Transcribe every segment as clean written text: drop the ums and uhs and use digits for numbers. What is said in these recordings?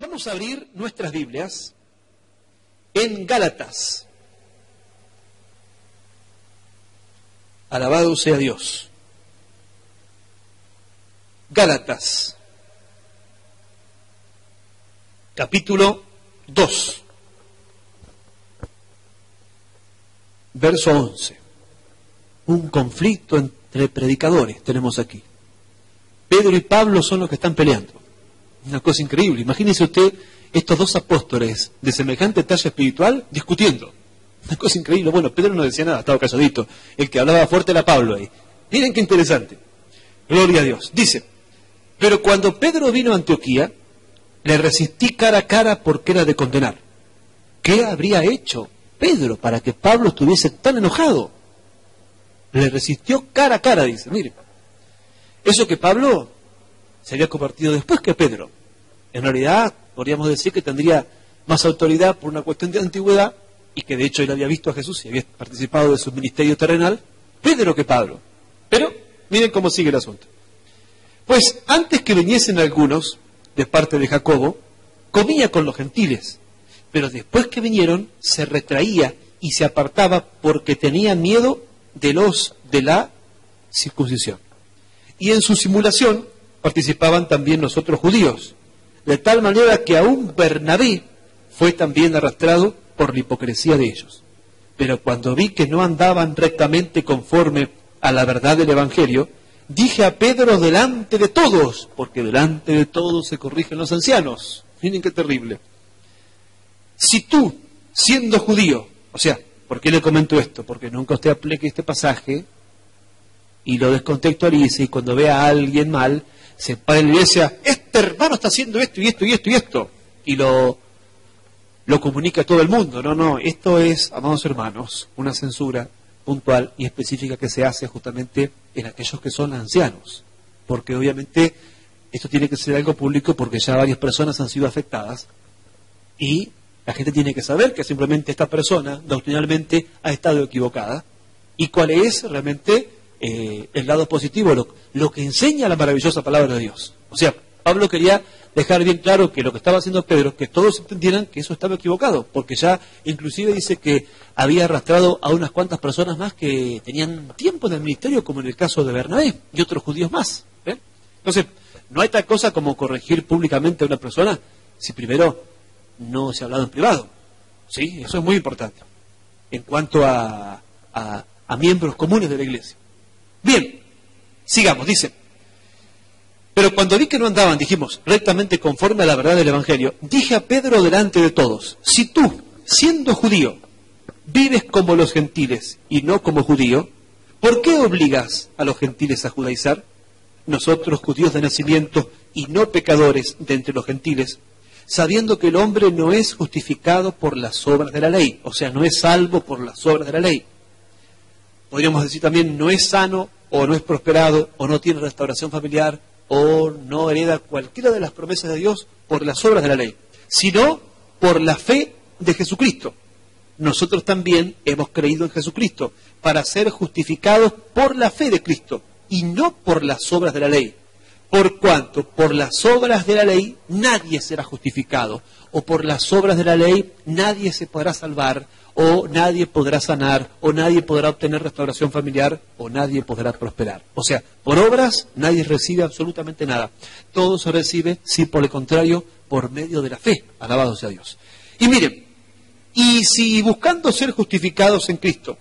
Vamos a abrir nuestras Biblias en Gálatas. Alabado sea Dios. Gálatas, capítulo 2, verso 11. Un conflicto entre predicadores tenemos aquí. Pedro y Pablo son los que están peleando. Una cosa increíble. Imagínese usted estos dos apóstoles de semejante talla espiritual discutiendo. Una cosa increíble. Bueno, Pedro no decía nada, estaba calladito. El que hablaba fuerte era Pablo ahí. Miren qué interesante. Gloria a Dios. Dice, pero cuando Pedro vino a Antioquía, le resistí cara a cara porque era de condenar. ¿Qué habría hecho Pedro para que Pablo estuviese tan enojado? Le resistió cara a cara, dice. Mire, eso que Pablo se había convertido después que Pedro. En realidad, podríamos decir que tendría más autoridad por una cuestión de antigüedad, y que de hecho él había visto a Jesús y había participado de su ministerio terrenal, Pedro que Pablo. Pero, miren cómo sigue el asunto. Pues antes que viniesen algunos, de parte de Jacobo, comía con los gentiles, pero después que vinieron, se retraía y se apartaba porque tenía miedo de los de la circuncisión. Y en su simulación participaban también nosotros judíos, de tal manera que aún Bernabé fue también arrastrado por la hipocresía de ellos. Pero cuando vi que no andaban rectamente conforme a la verdad del Evangelio, dije a Pedro delante de todos, porque delante de todos se corrigen los ancianos. Miren qué terrible. Si tú, siendo judío, o sea, ¿por qué le comento esto? Porque nunca usted aplique este pasaje y lo descontextualice, y cuando vea a alguien mal, se para en la iglesia, este hermano está haciendo esto y esto y esto y esto, y lo comunica a todo el mundo. No, esto es, amados hermanos, una censura puntual y específica que se hace justamente en aquellos que son ancianos, porque obviamente esto tiene que ser algo público porque ya varias personas han sido afectadas y la gente tiene que saber que simplemente esta persona doctrinalmente ha estado equivocada y cuál es realmente el lado positivo, lo que enseña la maravillosa palabra de Dios. O sea, Pablo quería dejar bien claro que lo que estaba haciendo Pedro, que todos entendieran que eso estaba equivocado, porque ya inclusive dice que había arrastrado a unas cuantas personas más que tenían tiempo en el ministerio, como en el caso de Bernabé y otros judíos más. Entonces, no hay tal cosa como corregir públicamente a una persona si primero no se ha hablado en privado. Sí, eso es muy importante en cuanto a miembros comunes de la iglesia. Bien, sigamos, dice. Pero cuando vi que no andaban, dijimos, rectamente conforme a la verdad del Evangelio, dije a Pedro delante de todos, si tú, siendo judío, vives como los gentiles y no como judío, ¿por qué obligas a los gentiles a judaizar? Nosotros, judíos de nacimiento y no pecadores de entre los gentiles, sabiendo que el hombre no es justificado por las obras de la ley, o sea, no es salvo por las obras de la ley. Podríamos decir también, no es sano, o no es prosperado, o no tiene restauración familiar, o no hereda cualquiera de las promesas de Dios por las obras de la ley, sino por la fe de Jesucristo. Nosotros también hemos creído en Jesucristo para ser justificados por la fe de Cristo, y no por las obras de la ley. Por cuanto por las obras de la ley nadie será justificado, o por las obras de la ley nadie se podrá salvar, o nadie podrá sanar, o nadie podrá obtener restauración familiar, o nadie podrá prosperar. O sea, por obras nadie recibe absolutamente nada. Todo se recibe, si por el contrario, por medio de la fe. Alabado sea Dios. Y miren, y si buscando ser justificados en Cristo,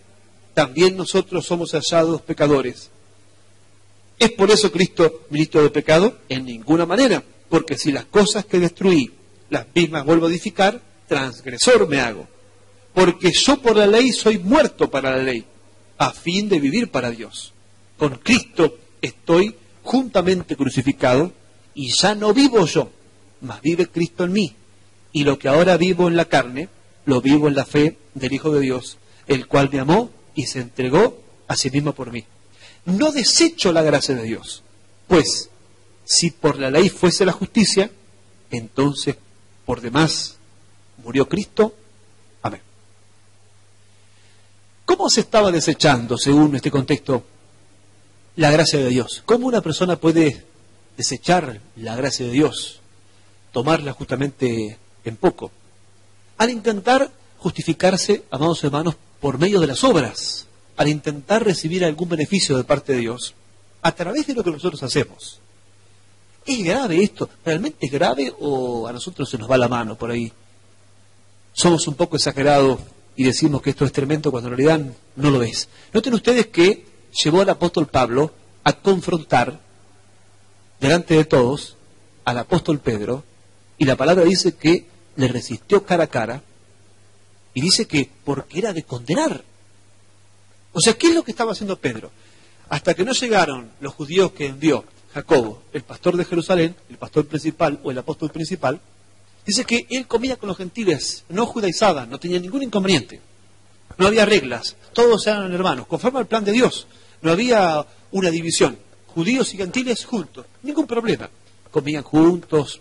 también nosotros somos hallados pecadores, ¿es por eso Cristo ministro de pecado? En ninguna manera, porque si las cosas que destruí, las mismas vuelvo a edificar, transgresor me hago. Porque yo por la ley soy muerto para la ley, a fin de vivir para Dios. Con Cristo estoy juntamente crucificado, y ya no vivo yo, mas vive Cristo en mí. Y lo que ahora vivo en la carne, lo vivo en la fe del Hijo de Dios, el cual me amó y se entregó a sí mismo por mí. No desecho la gracia de Dios, pues si por la ley fuese la justicia, entonces por demás murió Cristo. Amén. ¿Cómo se estaba desechando, según este contexto, la gracia de Dios? ¿Cómo una persona puede desechar la gracia de Dios? tomarla justamente en poco. Al intentar justificarse, amados hermanos, por medio de las obras, al intentar recibir algún beneficio de parte de Dios, a través de lo que nosotros hacemos. ¿Es grave esto? ¿Realmente es grave o a nosotros se nos va la mano por ahí? Somos un poco exagerados y decimos que esto es tremendo cuando en realidad no lo es. Noten ustedes que llevó al apóstol Pablo a confrontar delante de todos al apóstol Pedro, y la palabra dice que le resistió cara a cara, y dice que porque era de condenar. O sea, ¿qué es lo que estaba haciendo Pedro? Hasta que no llegaron los judíos que envió Jacobo, el pastor de Jerusalén, el pastor principal o el apóstol principal, dice que él comía con los gentiles, no judaizaba, no tenía ningún inconveniente. No había reglas, todos eran hermanos, conforme al plan de Dios. No había una división, judíos y gentiles juntos, ningún problema. Comían juntos,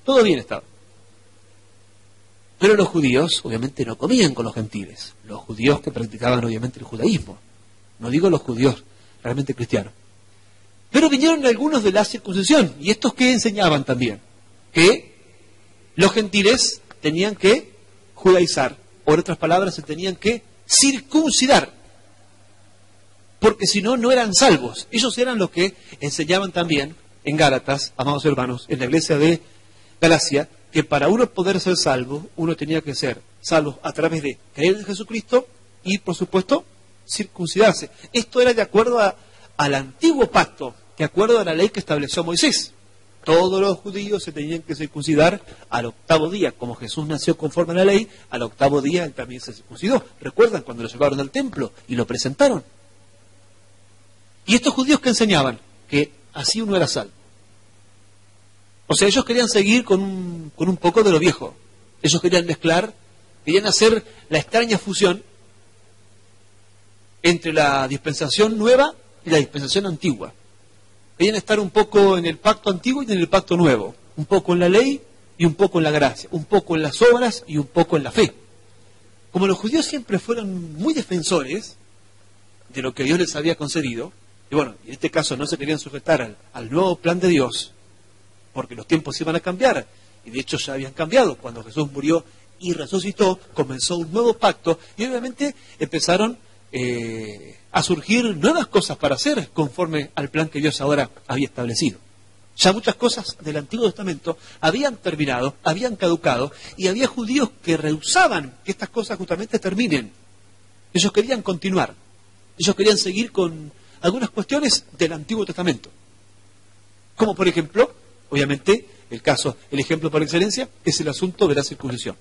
todo bien estaba. Pero los judíos, obviamente, no comían con los gentiles. Los judíos que practicaban, obviamente, el judaísmo. No digo los judíos realmente cristianos. Pero vinieron algunos de la circuncisión, y estos que enseñaban también, que los gentiles tenían que judaizar, o en otras palabras, se tenían que circuncidar, porque si no, no eran salvos. Ellos eran los que enseñaban también en Gálatas, amados hermanos, en la iglesia de Galacia, que para uno poder ser salvo, uno tenía que ser salvo a través de creer en Jesucristo y, por supuesto, circuncidarse. Esto era de acuerdo al antiguo pacto, de acuerdo a la ley que estableció Moisés. Todos los judíos se tenían que circuncidar al octavo día. Como Jesús nació conforme a la ley, al octavo día él también se circuncidó. ¿Recuerdan cuando lo llevaron al templo y lo presentaron? Y estos judíos que enseñaban que así uno era salvo. O sea, ellos querían seguir con un poco de lo viejo. Ellos querían mezclar, querían hacer la extraña fusión entre la dispensación nueva y la dispensación antigua. Querían estar un poco en el pacto antiguo y en el pacto nuevo. Un poco en la ley y un poco en la gracia. Un poco en las obras y un poco en la fe. Como los judíos siempre fueron muy defensores de lo que Dios les había concedido, y bueno, en este caso no se querían sujetar al nuevo plan de Dios, porque los tiempos iban a cambiar, y de hecho ya habían cambiado. Cuando Jesús murió y resucitó, comenzó un nuevo pacto, y obviamente empezaron a surgir nuevas cosas para hacer conforme al plan que Dios ahora había establecido. Ya muchas cosas del Antiguo Testamento habían terminado, habían caducado, y había judíos que rehusaban que estas cosas justamente terminen. Ellos querían continuar, ellos querían seguir con algunas cuestiones del Antiguo Testamento. Como por ejemplo, obviamente, el ejemplo por excelencia es el asunto de la circuncisión.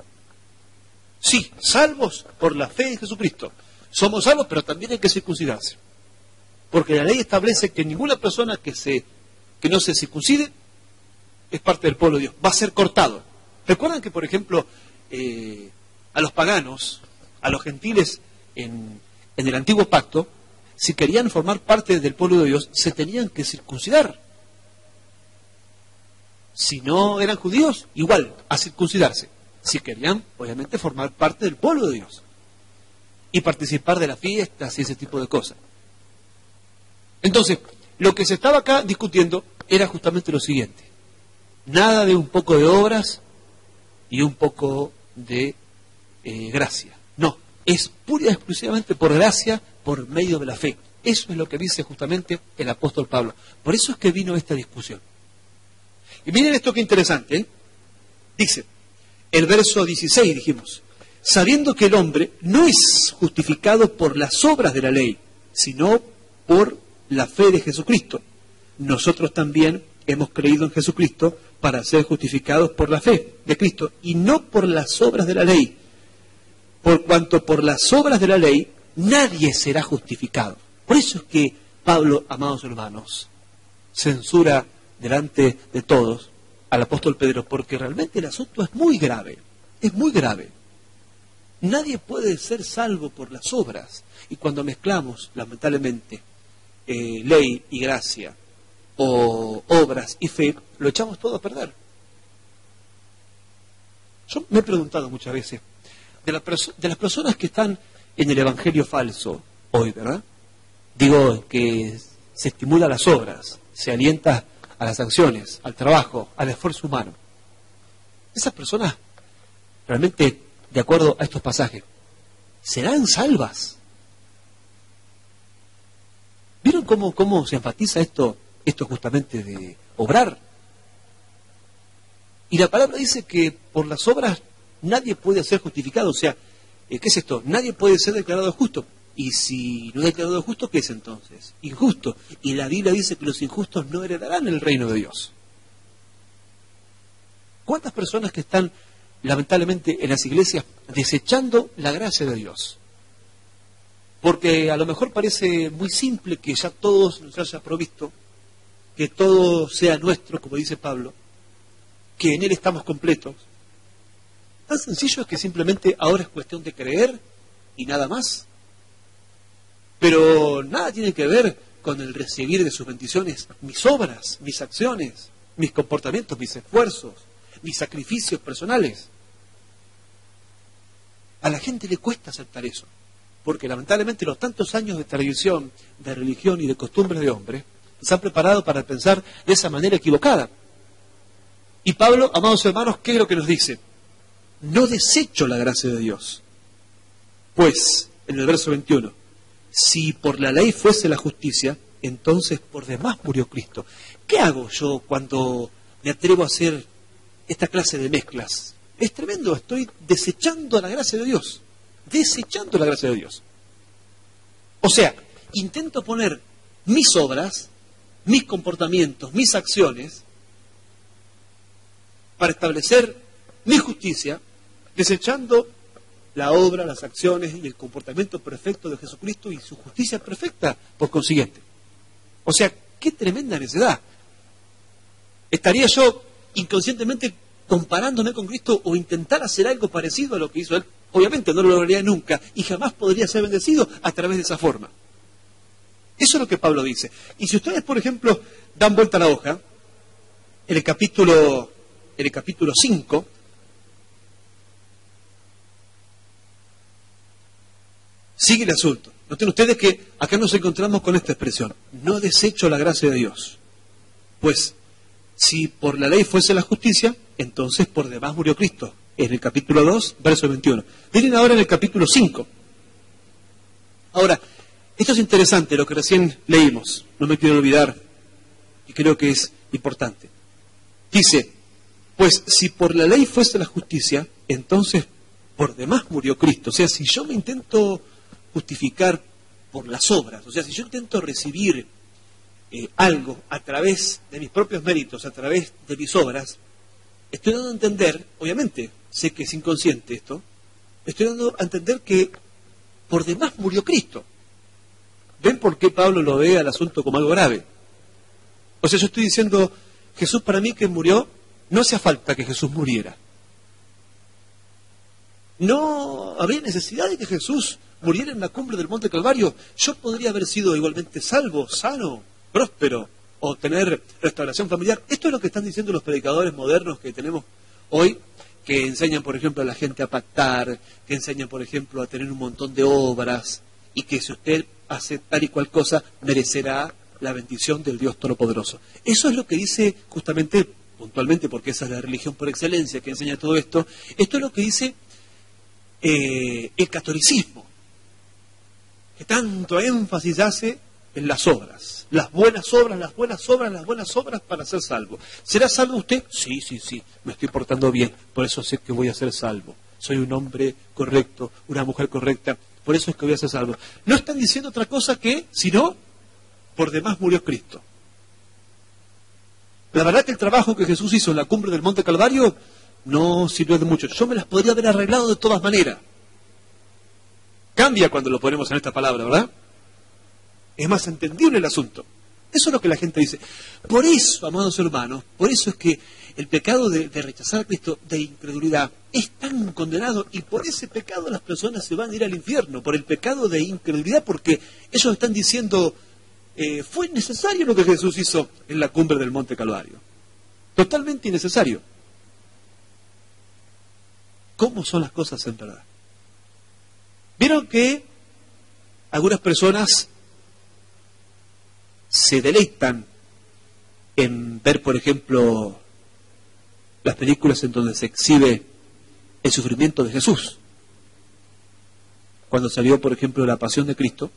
Sí, salvos por la fe en Jesucristo. Somos salvos, pero también hay que circuncidarse. Porque la ley establece que ninguna persona que no se circuncide es parte del pueblo de Dios. Va a ser cortado. ¿Recuerdan que, por ejemplo, a los paganos, a los gentiles en el antiguo pacto, si querían formar parte del pueblo de Dios, se tenían que circuncidar? Si no eran judíos, igual, a circuncidarse. Si querían, obviamente, formar parte del pueblo de Dios. Y participar de las fiestas y ese tipo de cosas. Entonces, lo que se estaba acá discutiendo era justamente lo siguiente. Nada de un poco de obras y un poco de gracia. No, es pura y exclusivamente por gracia, por medio de la fe. Eso es lo que dice justamente el apóstol Pablo. Por eso es que vino esta discusión. Y miren esto que interesante, ¿eh? Dice, el verso 16 dijimos, sabiendo que el hombre no es justificado por las obras de la ley, sino por la fe de Jesucristo. Nosotros también hemos creído en Jesucristo para ser justificados por la fe de Cristo y no por las obras de la ley. Por cuanto por las obras de la ley nadie será justificado. Por eso es que Pablo, amados hermanos, censura delante de todos al apóstol Pedro, porque realmente el asunto es muy grave, es muy grave. Nadie puede ser salvo por las obras, y cuando mezclamos, lamentablemente, ley y gracia, o obras y fe, lo echamos todo a perder. Yo me he preguntado muchas veces, de las personas que están en el evangelio falso hoy, ¿verdad? Digo, que se estimula las obras, se alienta a las acciones, al trabajo, al esfuerzo humano. esas personas, realmente, de acuerdo a estos pasajes, serán salvas. ¿Vieron cómo se enfatiza esto justamente de obrar? Y la palabra dice que por las obras nadie puede ser justificado. O sea, ¿qué es esto? Nadie puede ser declarado justo. Y si no es declarado justo, ¿qué es entonces? Injusto. Y la Biblia dice que los injustos no heredarán el reino de Dios. ¿Cuántas personas que están, lamentablemente, en las iglesias desechando la gracia de Dios? Porque a lo mejor parece muy simple que ya todos nos haya provisto, que todo sea nuestro, como dice Pablo, que en Él estamos completos. Tan sencillo es que simplemente ahora es cuestión de creer y nada más. Pero nada tiene que ver con el recibir de sus bendiciones mis obras, mis acciones, mis comportamientos, mis esfuerzos, mis sacrificios personales. A la gente le cuesta aceptar eso, porque lamentablemente los tantos años de tradición, de religión y de costumbres de hombres se han preparado para pensar de esa manera equivocada. Y Pablo, amados hermanos, ¿qué es lo que nos dice? No desecho la gracia de Dios. Pues, en el verso 21, si por la ley fuese la justicia, entonces por demás murió Cristo. ¿Qué hago yo cuando me atrevo a hacer esta clase de mezclas? Es tremendo, estoy desechando la gracia de Dios. Desechando la gracia de Dios. O sea, intento poner mis obras, mis comportamientos, mis acciones, para establecer mi justicia, desechando la obra, las acciones y el comportamiento perfecto de Jesucristo y su justicia perfecta, por consiguiente. O sea, qué tremenda necedad. ¿Estaría yo inconscientemente comparándome con Cristo o intentar hacer algo parecido a lo que hizo Él? Obviamente no lo lograría nunca y jamás podría ser bendecido a través de esa forma. Eso es lo que Pablo dice. Y si ustedes, por ejemplo, dan vuelta a la hoja, en el capítulo 5, sigue el asunto. Noten ustedes que acá nos encontramos con esta expresión: no desecho la gracia de Dios. Pues, si por la ley fuese la justicia, entonces por demás murió Cristo. En el capítulo 2, verso 21. Miren ahora en el capítulo 5. Ahora, esto es interesante, lo que recién leímos. No me quiero olvidar, y creo que es importante. Dice: pues si por la ley fuese la justicia, entonces por demás murió Cristo. O sea, si yo me intento justificar por las obras, o sea, si yo intento recibir algo a través de mis propios méritos, a través de mis obras, estoy dando a entender, obviamente, sé que es inconsciente esto, estoy dando a entender que por demás murió Cristo. ¿Ven por qué Pablo lo ve al asunto como algo grave? O sea, yo estoy diciendo, Jesús para mí que murió, no hacía falta que Jesús muriera. No habría necesidad de que Jesús muriera en la cumbre del Monte Calvario. Yo podría haber sido igualmente salvo, sano, próspero, o tener restauración familiar. Esto es lo que están diciendo los predicadores modernos que tenemos hoy, que enseñan, por ejemplo, a la gente a pactar, que enseñan, por ejemplo, a tener un montón de obras, y que si usted hace tal y cual cosa, merecerá la bendición del Dios Todopoderoso. Eso es lo que dice justamente, puntualmente, porque esa es la religión por excelencia que enseña todo esto. Esto es lo que dice el catolicismo, que tanto énfasis hace en las obras. Las buenas obras, las buenas obras, las buenas obras para ser salvo. ¿Será salvo usted? Sí, me estoy portando bien, por eso sé que voy a ser salvo. Soy un hombre correcto, una mujer correcta, por eso es que voy a ser salvo. No están diciendo otra cosa que, sino, por demás murió Cristo. La verdad que el trabajo que Jesús hizo en la cumbre del Monte Calvario no sirvió de mucho. Yo me las podría haber arreglado de todas maneras. Cambia cuando lo ponemos en esta palabra, ¿verdad? Es más entendible el asunto. Eso es lo que la gente dice. Por eso, amados hermanos, por eso es que el pecado de rechazar a Cristo, de incredulidad, es tan condenado, y por ese pecado las personas se van a ir al infierno, por el pecado de incredulidad, porque ellos están diciendo, fue necesario lo que Jesús hizo en la cumbre del Monte Calvario. Totalmente innecesario. ¿Cómo son las cosas en verdad? Vieron que algunas personas se deleitan en ver, por ejemplo, las películas en donde se exhibe el sufrimiento de Jesús. Cuando salió, por ejemplo, La Pasión de Cristo,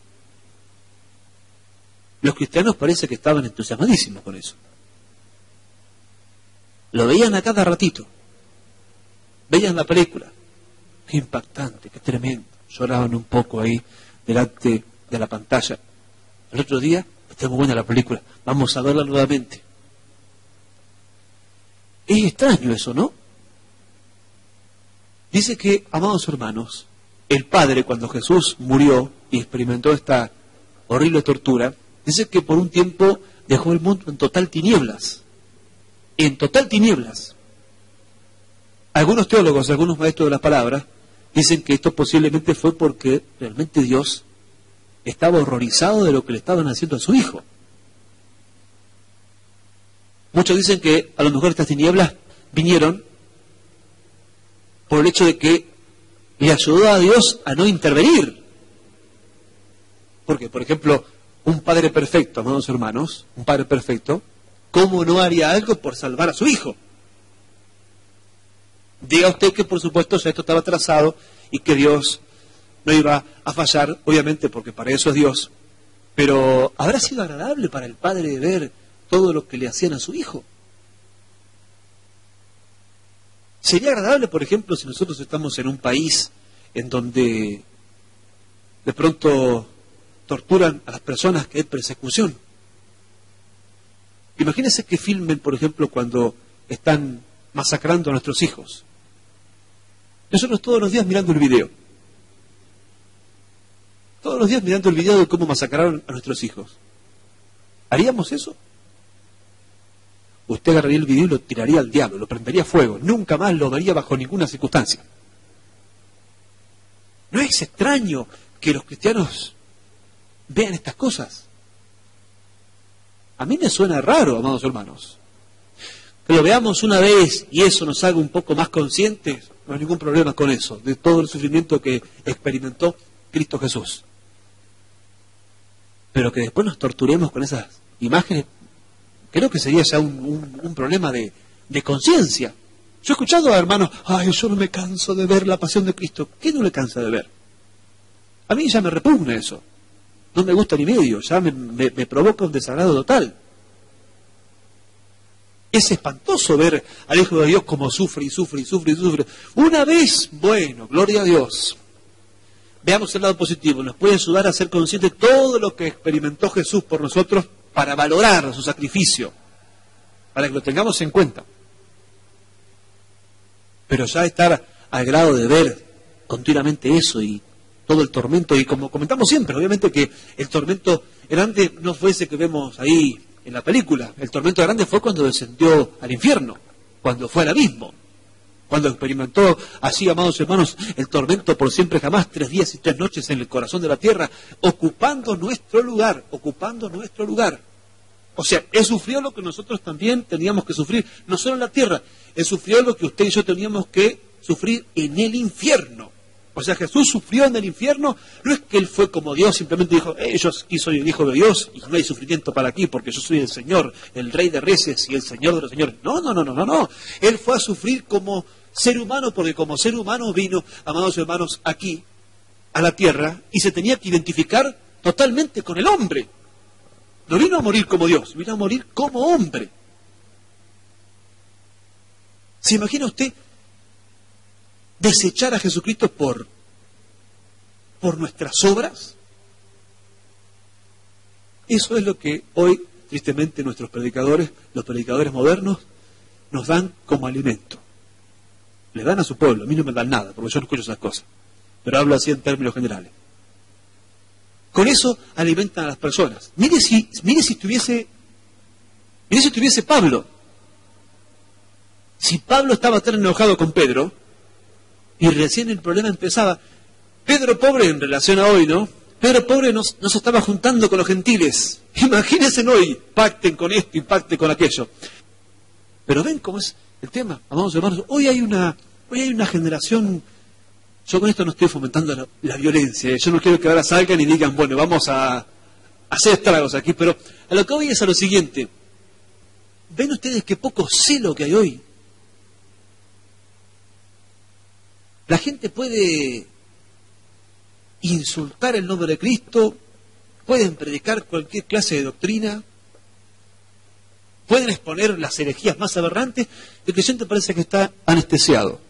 los cristianos parece que estaban entusiasmadísimos con eso. Lo veían a cada ratito. Veían la película. Qué impactante, qué tremendo. Lloraban un poco ahí delante de la pantalla. El otro día, está muy buena la película, vamos a verla nuevamente. Es extraño eso, ¿no? Dice que, amados hermanos, el Padre, cuando Jesús murió y experimentó esta horrible tortura, dice que por un tiempo dejó el mundo en total tinieblas. En total tinieblas. Algunos teólogos, algunos maestros de la palabra, dicen que esto posiblemente fue porque realmente Dios estaba horrorizado de lo que le estaban haciendo a su Hijo. Muchos dicen que a lo mejor estas tinieblas vinieron por el hecho de que le ayudó a Dios a no intervenir. Porque, por ejemplo, un padre perfecto, amados hermanos, un padre perfecto, ¿cómo no haría algo por salvar a su hijo? Diga usted que, por supuesto, ya esto estaba trazado y que Dios no iba a fallar, obviamente, porque para eso es Dios. Pero ¿habrá sido agradable para el padre ver todo lo que le hacían a su hijo? ¿Sería agradable, por ejemplo, si nosotros estamos en un país en donde de pronto torturan a las personas, que hay persecución? Imagínense que filmen, por ejemplo, cuando están masacrando a nuestros hijos. Nosotros todos los días mirando el video. Todos los días mirando el video de cómo masacraron a nuestros hijos. ¿Haríamos eso? Usted agarraría el video y lo tiraría al diablo, lo prendería a fuego. Nunca más lo vería bajo ninguna circunstancia. ¿No es extraño que los cristianos vean estas cosas? A mí me suena raro, amados hermanos. Que lo veamos una vez y eso nos haga un poco más conscientes, no hay ningún problema con eso, de todo el sufrimiento que experimentó Cristo Jesús. Pero que después nos torturemos con esas imágenes, creo que sería ya un problema de conciencia. Yo he escuchado a hermanos, ay, yo no me canso de ver la pasión de Cristo. ¿Qué no le cansa de ver? A mí ya me repugna eso. No me gusta ni medio, ya me provoca un desagrado total. Es espantoso ver al Hijo de Dios como sufre y sufre y sufre y sufre. Una vez, bueno, gloria a Dios. Veamos el lado positivo, nos puede ayudar a ser conscientes de todo lo que experimentó Jesús por nosotros para valorar su sacrificio, para que lo tengamos en cuenta. Pero ya estar al grado de ver continuamente eso y todo el tormento, y como comentamos siempre, obviamente que el tormento grande no fue ese que vemos ahí en la película. El tormento grande fue cuando descendió al infierno, cuando fue al abismo, cuando experimentó así, amados hermanos, el tormento por siempre jamás, 3 días y 3 noches en el corazón de la tierra, ocupando nuestro lugar, ocupando nuestro lugar. O sea, Él sufrió lo que nosotros también teníamos que sufrir, no solo en la tierra, Él sufrió lo que usted y yo teníamos que sufrir en el infierno. O sea, Jesús sufrió en el infierno, no es que Él fue como Dios, simplemente dijo, yo aquí soy el Hijo de Dios y no hay sufrimiento para aquí porque yo soy el Señor, el Rey de Reyes y el Señor de los Señores. No. Él fue a sufrir como ser humano, porque como ser humano vino, amados hermanos, aquí, a la tierra, y se tenía que identificar totalmente con el hombre. No vino a morir como Dios, vino a morir como hombre. ¿Se imagina usted desechar a Jesucristo por nuestras obras? Eso es lo que hoy, tristemente, nuestros predicadores, los predicadores modernos, nos dan como alimento. Le dan a su pueblo, a mí no me dan nada, porque yo no escucho esas cosas. Pero hablo así en términos generales. Con eso alimentan a las personas. Mire si estuviese Pablo. Si Pablo estaba tan enojado con Pedro, y recién el problema empezaba, Pedro pobre en relación a hoy, ¿no? Pedro pobre no se estaba juntando con los gentiles. Imagínense hoy, pacten con esto y pacten con aquello. Pero ven cómo es el tema, amados hermanos. Hoy hay una generación. Yo con esto no estoy fomentando la violencia. Yo no quiero que ahora salgan y digan, bueno, vamos a hacer estragos aquí. Pero a lo que voy es a lo siguiente. ¿Ven ustedes qué poco celo que hay hoy? La gente puede insultar el nombre de Cristo, pueden predicar cualquier clase de doctrina, pueden exponer las herejías más aberrantes. El creyente parece que está anestesiado.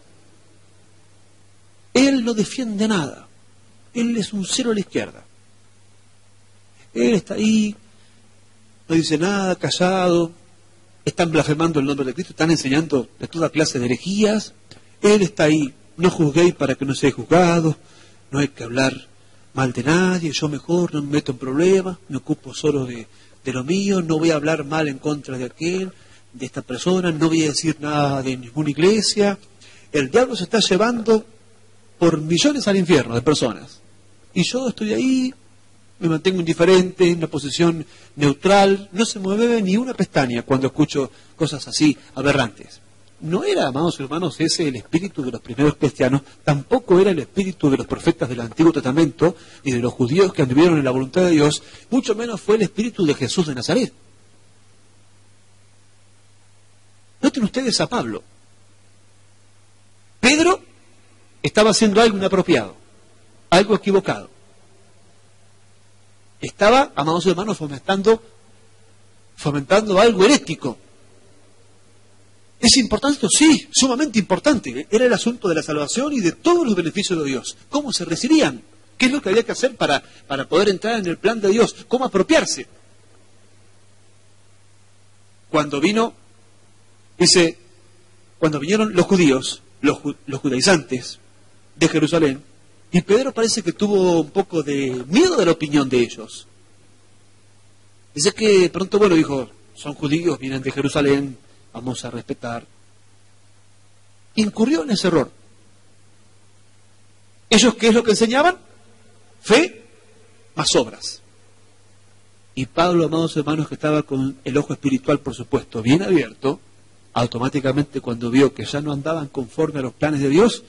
Él no defiende nada. Él es un cero a la izquierda. Él está ahí, no dice nada, callado. Están blasfemando el nombre de Cristo, están enseñando de toda clase de herejías. Él está ahí, no juzguéis para que no seáis juzgados, no hay que hablar mal de nadie, yo mejor no me meto en problemas, me ocupo solo de lo mío, no voy a hablar mal en contra de aquel, de esta persona, no voy a decir nada de ninguna iglesia. El diablo se está llevando por millones al infierno de personas. Y yo estoy ahí, me mantengo indiferente, en una posición neutral, no se mueve ni una pestaña cuando escucho cosas así aberrantes. No era, amados hermanos, ese el espíritu de los primeros cristianos, tampoco era el espíritu de los profetas del Antiguo Testamento, ni de los judíos que anduvieron en la voluntad de Dios, mucho menos fue el espíritu de Jesús de Nazaret. Noten ustedes a Pablo. Pedro estaba haciendo algo inapropiado, algo equivocado. Estaba, amados hermanos, fomentando algo herético. ¿Es importante? Sí, sumamente importante. Era el asunto de la salvación y de todos los beneficios de Dios. ¿Cómo se recibían? ¿Qué es lo que había que hacer para poder entrar en el plan de Dios? ¿Cómo apropiarse? Cuando vinieron los judíos, los judaizantes de Jerusalén, y Pedro parece que tuvo un poco de miedo de la opinión de ellos. Dice que pronto, dijo, son judíos, vienen de Jerusalén, vamos a respetar. Incurrió en ese error. ¿Ellos qué es lo que enseñaban? Fe más obras. Y Pablo, amados hermanos, que estaba con el ojo espiritual, por supuesto, bien abierto, automáticamente cuando vio que ya no andaban conforme a los planes de Dios,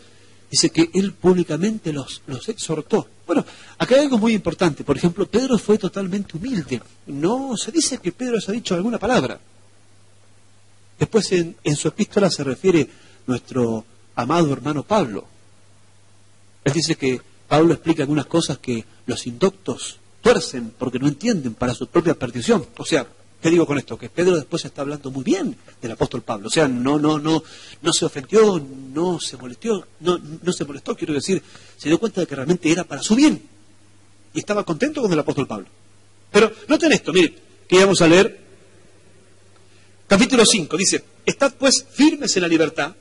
dice que él públicamente los exhortó. Bueno, acá hay algo muy importante. Por ejemplo, Pedro fue totalmente humilde. No se dice que Pedro haya dicho alguna palabra. Después en su epístola se refiere nuestro amado hermano Pablo. Él dice que Pablo explica algunas cosas que los indoctos tuercen porque no entienden para su propia perdición. O sea, ¿qué digo con esto? Que Pedro después está hablando muy bien del apóstol Pablo. O sea, no se ofendió, no se molestó, quiero decir, se dio cuenta de que realmente era para su bien. Y estaba contento con el apóstol Pablo. Pero noten esto, miren, que vamos a leer. Capítulo 5, dice, estad pues firmes en la libertad,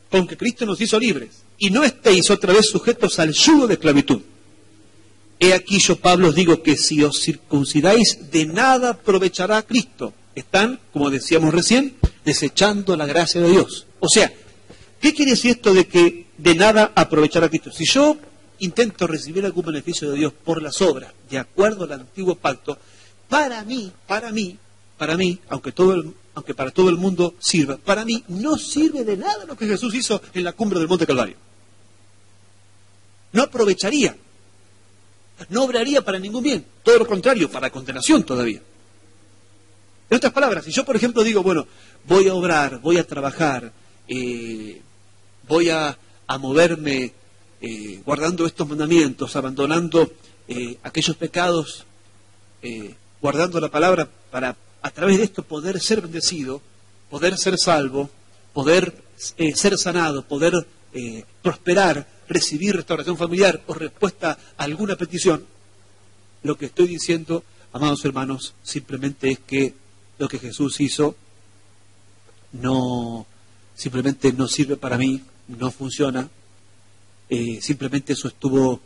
con que Cristo nos hizo libres, y no estéis otra vez sujetos al yugo de esclavitud. He aquí yo, Pablo, os digo que si os circuncidáis, de nada aprovechará a Cristo. Están, como decíamos recién, desechando la gracia de Dios. O sea, ¿qué quiere decir esto de que de nada aprovechará a Cristo? Si yo intento recibir algún beneficio de Dios por las obras, de acuerdo al antiguo pacto, para mí, aunque para todo el mundo sirva, para mí no sirve de nada lo que Jesús hizo en la cumbre del Monte Calvario. No aprovecharía. No obraría para ningún bien, todo lo contrario, para condenación todavía. En otras palabras, si yo, por ejemplo, digo, voy a obrar, voy a trabajar, voy a moverme guardando estos mandamientos, abandonando aquellos pecados, guardando la palabra para a través de esto poder ser bendecido, poder ser salvo, poder ser sanado, poder prosperar, recibir restauración familiar o respuesta a alguna petición. Lo que estoy diciendo, amados hermanos, simplemente es que lo que Jesús hizo simplemente no sirve para mí, no funciona, simplemente eso estuvo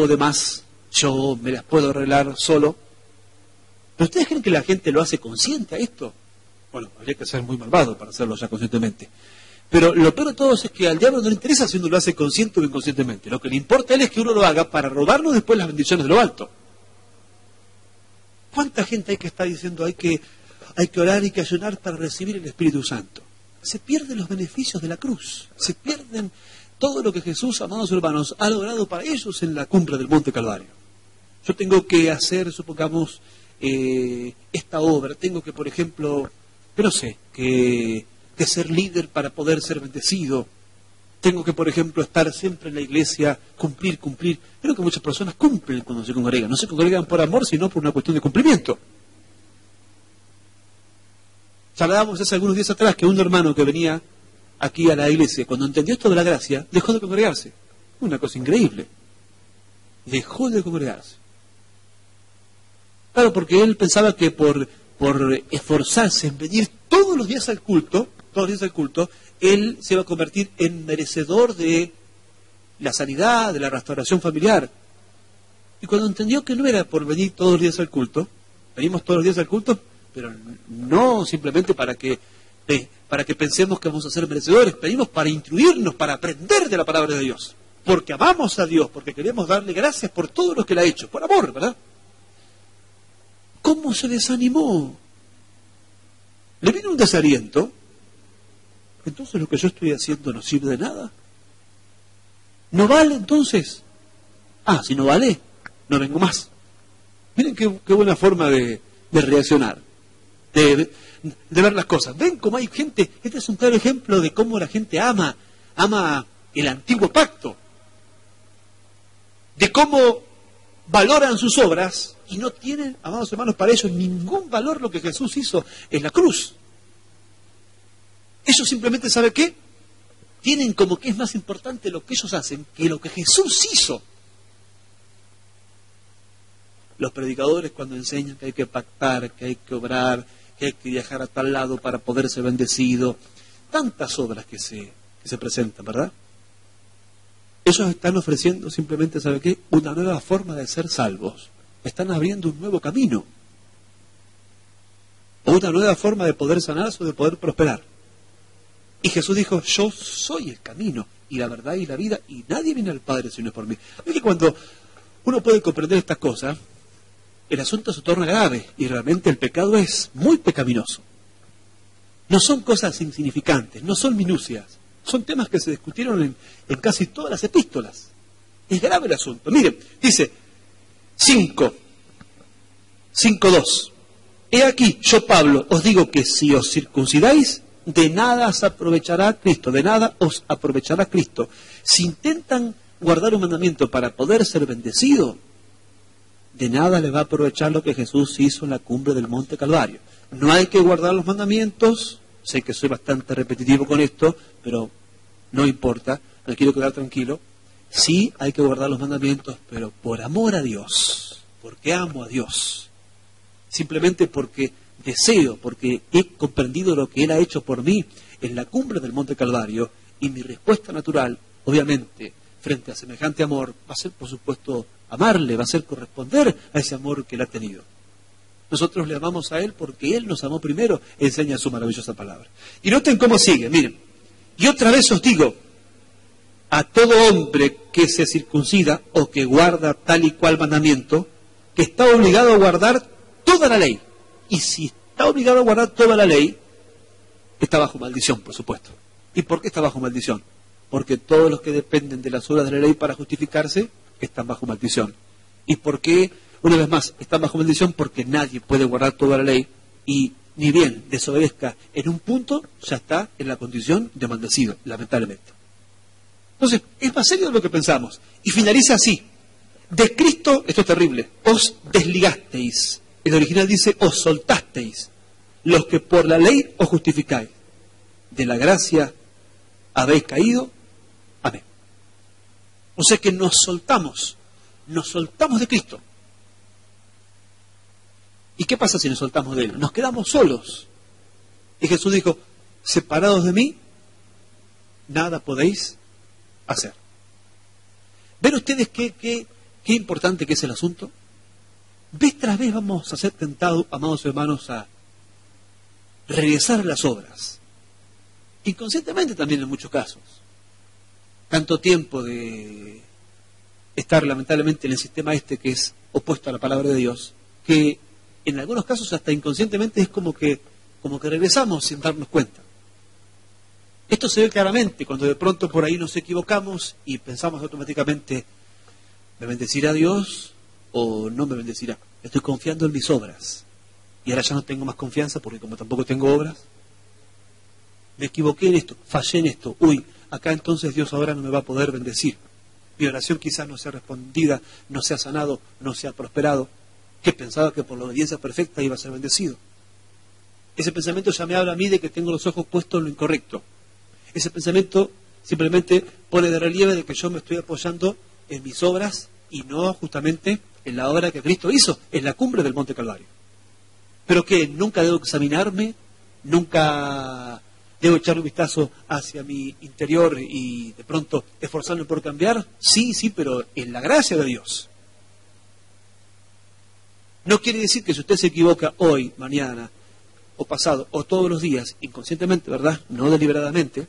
de más, yo me las puedo arreglar solo. ¿Pero ustedes creen que la gente lo hace consciente a esto? Bueno, habría que ser muy malvado para hacerlo ya conscientemente. Pero lo peor de todo es que al diablo no le interesa si uno lo hace consciente o inconscientemente. Lo que le importa a él es que uno lo haga para robarnos después las bendiciones de lo alto. ¿Cuánta gente hay que está diciendo hay que orar y que ayunar para recibir el Espíritu Santo? Se pierden los beneficios de la cruz. Se pierden todo lo que Jesús, amados hermanos, ha logrado para ellos en la cumbre del Monte Calvario. Yo tengo que hacer, supongamos, esta obra. Tengo que, por ejemplo, que ser líder para poder ser bendecido. Tengo que, por ejemplo, estar siempre en la iglesia, cumplir. Creo que muchas personas cumplen cuando se congregan. No se congregan por amor, sino por una cuestión de cumplimiento. Hablábamos hace algunos días atrás que un hermano que venía aquí a la iglesia, cuando entendió esto de la gracia, dejó de congregarse. Una cosa increíble. Dejó de congregarse. Claro, porque él pensaba que por esforzarse en venir todos los días al culto, él se iba a convertir en merecedor de la sanidad, de la restauración familiar. Y cuando entendió que no era por venir todos los días al culto, venimos todos los días al culto, pero no simplemente para que pensemos que vamos a ser merecedores, venimos para instruirnos, para aprender de la palabra de Dios, porque amamos a Dios, porque queremos darle gracias por todo lo que Él ha hecho, por amor, ¿verdad? ¿Cómo se desanimó? Le vino un desaliento. Entonces lo que yo estoy haciendo no sirve de nada. ¿No vale entonces? Si no vale, no vengo más. Miren qué buena forma de reaccionar, de ver las cosas. Ven cómo hay gente, este es un claro ejemplo de cómo la gente ama el antiguo pacto, de cómo valoran sus obras y no tienen, amados hermanos, para ellos ningún valor lo que Jesús hizo en la cruz. Ellos simplemente, ¿sabe qué? Tienen como que es más importante lo que ellos hacen que lo que Jesús hizo. Los predicadores cuando enseñan que hay que pactar, que hay que obrar, que hay que viajar a tal lado para poder ser bendecido, tantas obras que se presentan, ¿verdad? Ellos están ofreciendo simplemente, ¿sabe qué? Una nueva forma de ser salvos. Están abriendo un nuevo camino. O una nueva forma de poder sanarse o de poder prosperar. Y Jesús dijo, yo soy el camino y la verdad y la vida, y nadie viene al Padre si no es por mí. Es que cuando uno puede comprender estas cosas, el asunto se torna grave y realmente el pecado es muy pecaminoso. No son cosas insignificantes, no son minucias, son temas que se discutieron en casi todas las epístolas. Es grave el asunto. Miren, dice 5:2. He aquí, yo Pablo, os digo que si os circuncidáis, de nada os aprovechará Cristo, de nada os aprovechará Cristo. Si intentan guardar un mandamiento para poder ser bendecido, de nada le va a aprovechar lo que Jesús hizo en la cumbre del Monte Calvario. No hay que guardar los mandamientos, sé que soy bastante repetitivo con esto, pero no importa, me quiero quedar tranquilo. Sí hay que guardar los mandamientos, pero por amor a Dios, porque amo a Dios, simplemente porque deseo, porque he comprendido lo que Él ha hecho por mí en la cumbre del Monte Calvario, y mi respuesta natural, obviamente, frente a semejante amor, va a ser, por supuesto, amarle, va a ser corresponder a ese amor que Él ha tenido. Nosotros le amamos a Él porque Él nos amó primero, enseña su maravillosa palabra. Y noten cómo sigue, miren. Y otra vez os digo, a todo hombre que se circuncida o que guarda tal y cual mandamiento, que está obligado a guardar toda la ley. Y si está obligado a guardar toda la ley, está bajo maldición, por supuesto. ¿Y por qué está bajo maldición? Porque todos los que dependen de las obras de la ley para justificarse, están bajo maldición. ¿Y por qué, una vez más, están bajo maldición? Porque nadie puede guardar toda la ley y ni bien desobedezca en un punto, ya está en la condición de maldecido, lamentablemente. Entonces, es más serio de lo que pensamos. Y finaliza así. De Cristo, esto es terrible, os desligasteis. El original dice, os soltasteis. Los que por la ley os justificáis. De la gracia habéis caído. Amén. O sea que nos soltamos de Cristo. ¿Y qué pasa si nos soltamos de Él? Nos quedamos solos. Y Jesús dijo, separados de mí, nada podéis hacer. ¿Ven ustedes qué importante que es el asunto? Vez tras vez vamos a ser tentados, amados hermanos, a regresar a las obras. Inconscientemente también en muchos casos. Tanto tiempo de estar lamentablemente en el sistema que es opuesto a la palabra de Dios, que en algunos casos hasta inconscientemente es como que regresamos sin darnos cuenta. Esto se ve claramente cuando de pronto por ahí nos equivocamos y pensamos automáticamente, ¿me bendecirá Dios o no me bendecirá? Estoy confiando en mis obras y ahora ya no tengo más confianza porque como tampoco tengo obras, me equivoqué en esto, fallé en esto, acá entonces Dios ahora no me va a poder bendecir. Mi oración quizás no sea respondida, no sea sanado, no sea prosperado, que pensaba que por la obediencia perfecta iba a ser bendecido. Ese pensamiento ya me habla a mí de que tengo los ojos puestos en lo incorrecto. Ese pensamiento simplemente pone de relieve de que yo me estoy apoyando en mis obras y no justamente en la obra que Cristo hizo, en la cumbre del Monte Calvario. Pero que nunca debo examinarme, nunca debo echar un vistazo hacia mi interior y de pronto esforzarme por cambiar. Sí, pero en la gracia de Dios. No quiere decir que si usted se equivoca hoy, mañana, o pasado, o todos los días, inconscientemente, ¿verdad? No deliberadamente,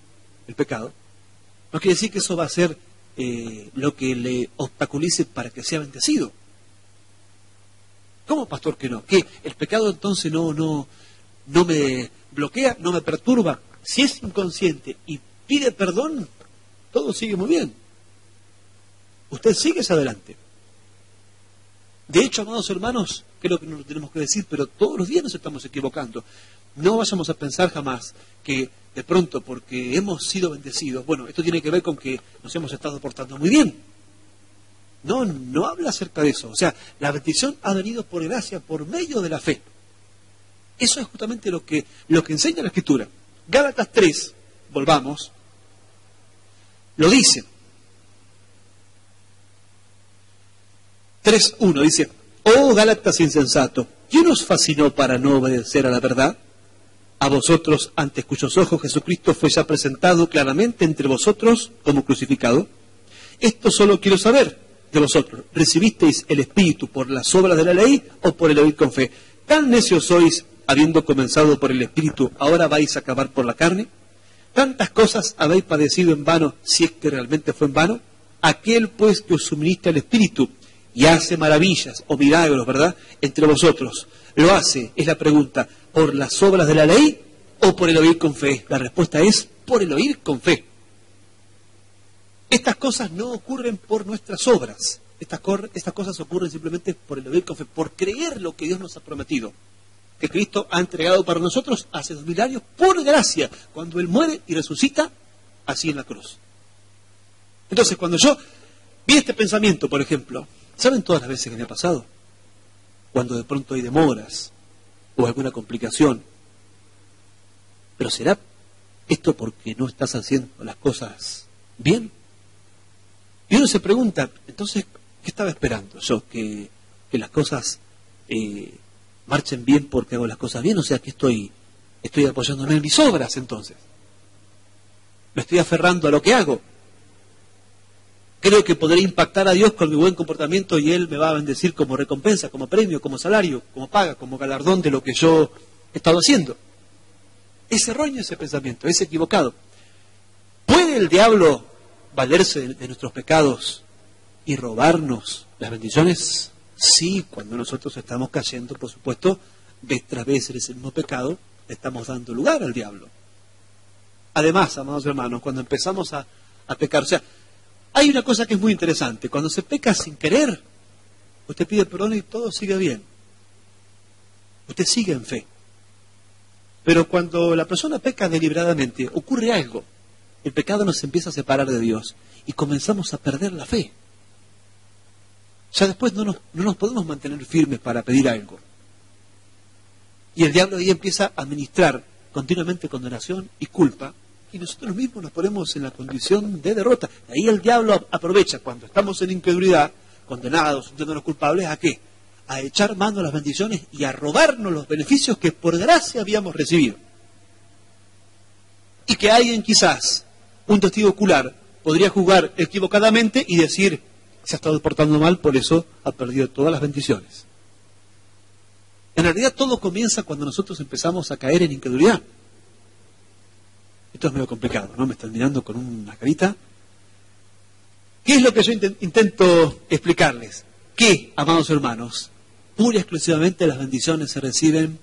el pecado, no quiere decir que eso va a ser lo que le obstaculice para que sea bendecido. ¿Cómo, pastor, que no? ¿Que el pecado entonces no me bloquea, no me perturba? Si es inconsciente y pide perdón, todo sigue muy bien. Usted sigue hacia adelante. De hecho, amados hermanos, creo que no lo tenemos que decir, pero todos los días nos estamos equivocando. No vayamos a pensar jamás que de pronto, porque hemos sido bendecidos, bueno, esto tiene que ver con que nos hemos estado portando muy bien. No habla acerca de eso. O sea, la bendición ha venido por gracia, por medio de la fe. Eso es justamente lo que enseña la Escritura. Gálatas 3, volvamos, lo dice. 3:1 dice: oh Gálatas insensato, ¿quién os fascinó para no obedecer a la verdad? A vosotros, ante cuyos ojos Jesucristo fue ya presentado claramente entre vosotros como crucificado. Esto solo quiero saber de vosotros: ¿recibisteis el Espíritu por las obras de la ley o por el oír con fe? ¿Tan necios sois, habiendo comenzado por el Espíritu, ahora vais a acabar por la carne? ¿Tantas cosas habéis padecido en vano, si es que realmente fue en vano? Aquel pues que os suministra el Espíritu y hace maravillas o milagros, ¿verdad?, entre vosotros, ¿lo hace, es la pregunta, por las obras de la ley o por el oír con fe? La respuesta es por el oír con fe. Estas cosas no ocurren por nuestras obras. Estas cosas ocurren simplemente por el oír con fe, por creer lo que Dios nos ha prometido, que Cristo ha entregado para nosotros hace 2000 años por gracia, cuando Él muere y resucita así en la cruz. Entonces, cuando yo vi este pensamiento, por ejemplo, ¿saben todas las veces que me ha pasado? Cuando de pronto hay demoras o alguna complicación. ¿Pero será esto porque no estás haciendo las cosas bien? Y uno se pregunta, entonces, ¿qué estaba esperando yo? ¿Que las cosas marchen bien porque hago las cosas bien? O sea, que estoy apoyándome en mis obras, entonces. Me estoy aferrando a lo que hago. Creo que podré impactar a Dios con mi buen comportamiento y Él me va a bendecir como recompensa, como premio, como salario, como paga, como galardón de lo que yo he estado haciendo. Es erróneo ese pensamiento, es equivocado. ¿Puede el diablo valerse de nuestros pecados y robarnos las bendiciones? Sí, cuando nosotros estamos cayendo, por supuesto, vez tras vez en ese mismo pecado, le estamos dando lugar al diablo. Además, amados hermanos, cuando empezamos a pecar, o sea, hay una cosa que es muy interesante. Cuando se peca sin querer, usted pide perdón y todo sigue bien. Usted sigue en fe. Pero cuando la persona peca deliberadamente, ocurre algo. El pecado nos empieza a separar de Dios y comenzamos a perder la fe. Ya después no nos podemos mantener firmes para pedir algo. Y el diablo ahí empieza a administrar continuamente condenación y culpa, y nosotros mismos nos ponemos en la condición de derrota. Ahí el diablo aprovecha cuando estamos en incredulidad, condenados, sintiéndonos culpables, ¿a qué? A echar mano a las bendiciones y a robarnos los beneficios que por gracia habíamos recibido. Y que alguien quizás, un testigo ocular, podría juzgar equivocadamente y decir: se ha estado portando mal, por eso ha perdido todas las bendiciones. En realidad todo comienza cuando nosotros empezamos a caer en incredulidad. Esto es medio complicado, ¿no? Me están mirando con una carita. ¿Qué es lo que yo intento explicarles? Que, amados hermanos, pura y exclusivamente las bendiciones se reciben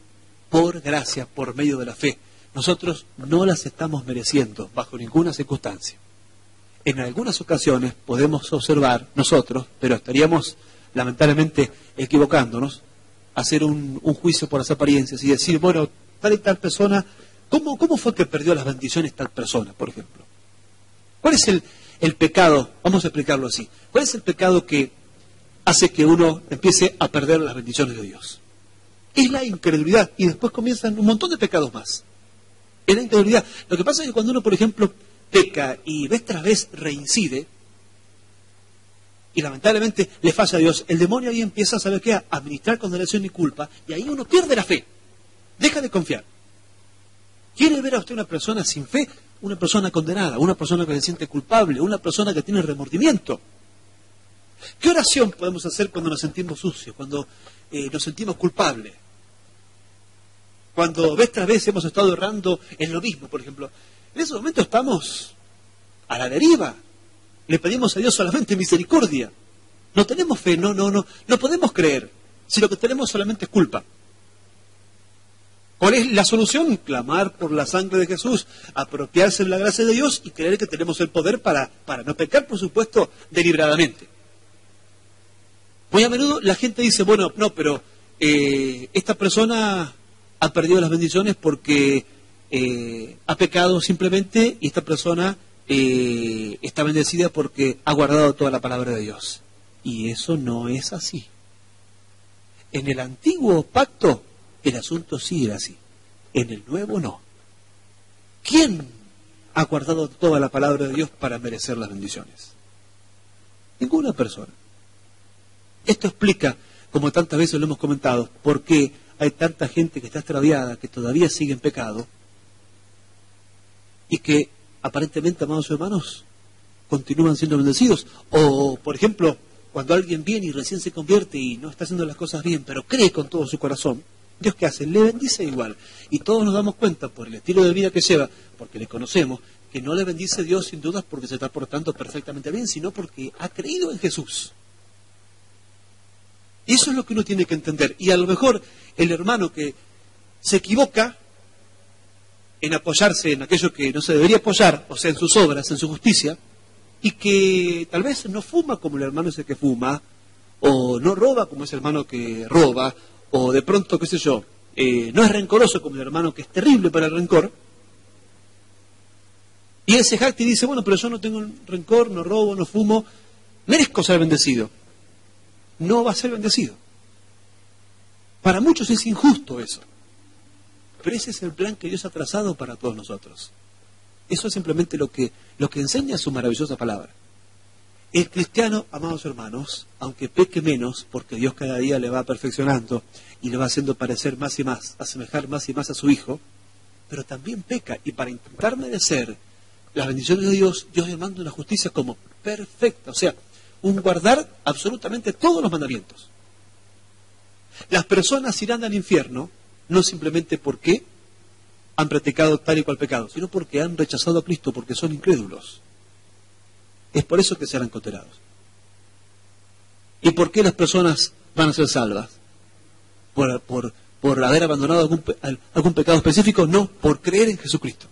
por gracia, por medio de la fe. Nosotros no las estamos mereciendo bajo ninguna circunstancia. En algunas ocasiones podemos observar nosotros, pero estaríamos lamentablemente equivocándonos, hacer un juicio por las apariencias y decir, bueno, tal y tal persona, ¿cómo fue que perdió las bendiciones tal persona, por ejemplo? ¿Cuál es el pecado? Vamos a explicarlo así. ¿Cuál es el pecado que hace que uno empiece a perder las bendiciones de Dios? Es la incredulidad, y después comienzan un montón de pecados más. Es la incredulidad. Lo que pasa es que cuando uno, por ejemplo, peca y vez tras vez reincide, y lamentablemente le falla a Dios, el demonio ahí empieza a saber qué, a administrar condenación y culpa, y ahí uno pierde la fe, deja de confiar. ¿Quiere ver a usted una persona sin fe? Una persona condenada, una persona que se siente culpable, una persona que tiene remordimiento. ¿Qué oración podemos hacer cuando nos sentimos sucios, cuando nos sentimos culpables? Cuando vez tras vez hemos estado errando en lo mismo, por ejemplo. En ese momento estamos a la deriva. Le pedimos a Dios solamente misericordia. No tenemos fe, no podemos creer. Si lo que tenemos solamente es culpa. ¿Cuál es la solución? Clamar por la sangre de Jesús, apropiarse de la gracia de Dios y creer que tenemos el poder para no pecar, por supuesto, deliberadamente. Muy a menudo la gente dice, bueno, no, pero esta persona ha perdido las bendiciones porque ha pecado simplemente, y esta persona está bendecida porque ha guardado toda la palabra de Dios. Y eso no es así. En el antiguo pacto el asunto sí era así. En el nuevo no. ¿Quién ha guardado toda la palabra de Dios para merecer las bendiciones? Ninguna persona. Esto explica, como tantas veces lo hemos comentado, por qué hay tanta gente que está extraviada, que todavía sigue en pecado, y que aparentemente, amados hermanos, continúan siendo bendecidos. O, por ejemplo, cuando alguien viene y recién se convierte y no está haciendo las cosas bien, pero cree con todo su corazón, Dios, ¿qué hace? Le bendice igual. Y todos nos damos cuenta, por el estilo de vida que lleva, porque le conocemos, que no le bendice Dios sin dudas porque se está portando perfectamente bien, sino porque ha creído en Jesús. Y eso es lo que uno tiene que entender. Y a lo mejor el hermano que se equivoca en apoyarse en aquello que no se debería apoyar, o sea, en sus obras, en su justicia, y que tal vez no fuma como el hermano ese que fuma, o no roba como ese hermano que roba, o de pronto, qué sé yo, no es rencoroso como el hermano que es terrible para el rencor, y él se jacta y dice, bueno, pero yo no tengo rencor, no robo, no fumo, merezco ser bendecido. No va a ser bendecido. Para muchos es injusto eso. Pero ese es el plan que Dios ha trazado para todos nosotros. Eso es simplemente lo que enseña su maravillosa palabra. El cristiano, amados hermanos, aunque peque menos, porque Dios cada día le va perfeccionando y le va haciendo parecer más y más, asemejar más y más a su Hijo, pero también peca, y para intentar merecer las bendiciones de Dios, Dios demanda una justicia como perfecta, o sea, un guardar absolutamente todos los mandamientos. Las personas irán al infierno no simplemente porque han practicado tal y cual pecado, sino porque han rechazado a Cristo, porque son incrédulos. Es por eso que serán condenados. ¿Y por qué las personas van a ser salvas? ¿Por haber abandonado algún pecado específico? No, por creer en Jesucristo.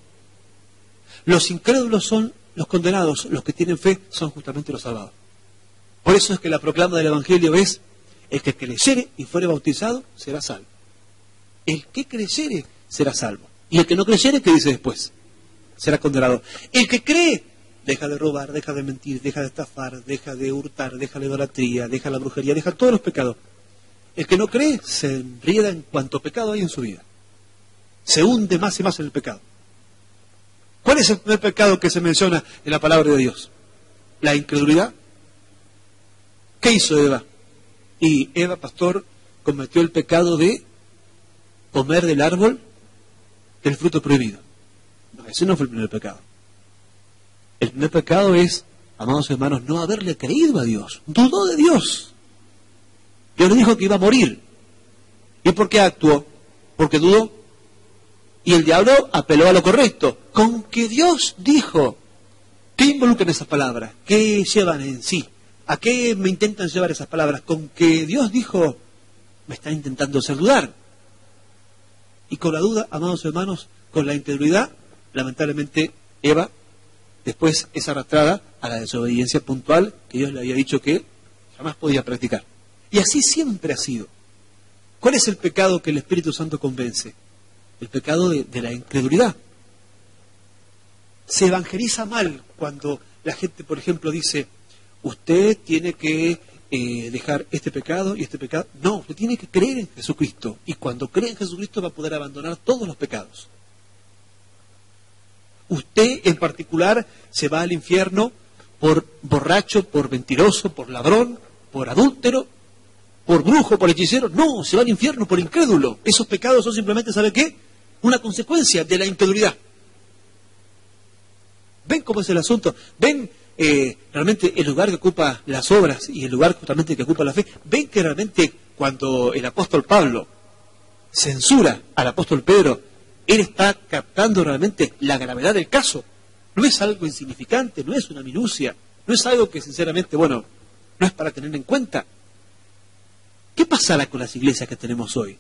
Los incrédulos son los condenados, los que tienen fe son justamente los salvados. Por eso es que la proclama del Evangelio es, el que creyere y fuere bautizado será salvo. El que creyere será salvo. Y el que no creyere, ¿qué dice después? Será condenado. El que cree, deja de robar, deja de mentir, deja de estafar, deja de hurtar, deja la idolatría, deja la brujería, deja todos los pecados. El que no cree se enrieda en cuanto pecado hay en su vida. Se hunde más y más en el pecado. ¿Cuál es el primer pecado que se menciona en la palabra de Dios? La incredulidad. ¿Qué hizo Eva? Y Eva, pastor, cometió el pecado de comer del árbol del fruto prohibido. No, ese no fue el primer pecado. El primer pecado es, amados hermanos, no haberle creído a Dios. Dudó de Dios. Dios le dijo que iba a morir. ¿Y por qué actuó? Porque dudó. Y el diablo apeló a lo correcto. Con que Dios dijo. ¿Qué involucran esas palabras? ¿Qué llevan en sí? ¿A qué me intentan llevar esas palabras? Con que Dios dijo, me está intentando hacer dudar. Y con la duda, amados hermanos, con la incredulidad, lamentablemente Eva después es arrastrada a la desobediencia puntual que Dios le había dicho que jamás podía practicar. Y así siempre ha sido. ¿Cuál es el pecado que el Espíritu Santo convence? El pecado de la incredulidad. se evangeliza mal cuando la gente, por ejemplo, dice, usted tiene que dejar este pecado y este pecado. No, usted tiene que creer en Jesucristo. Y cuando cree en Jesucristo va a poder abandonar todos los pecados. Usted en particular se va al infierno por borracho, por mentiroso, por ladrón, por adúltero, por brujo, por hechicero. No, se va al infierno por incrédulo. Esos pecados son simplemente, ¿sabe qué? Una consecuencia de la incredulidad. ¿Ven cómo es el asunto? ¿Ven realmente el lugar que ocupa las obras y el lugar justamente que ocupa la fe? ¿Ven que realmente cuando el apóstol Pablo censura al apóstol Pedro, él está captando realmente la gravedad del caso? No es algo insignificante, no es una minucia, no es algo que sinceramente, bueno, no es para tener en cuenta. ¿Qué pasará con las iglesias que tenemos hoy?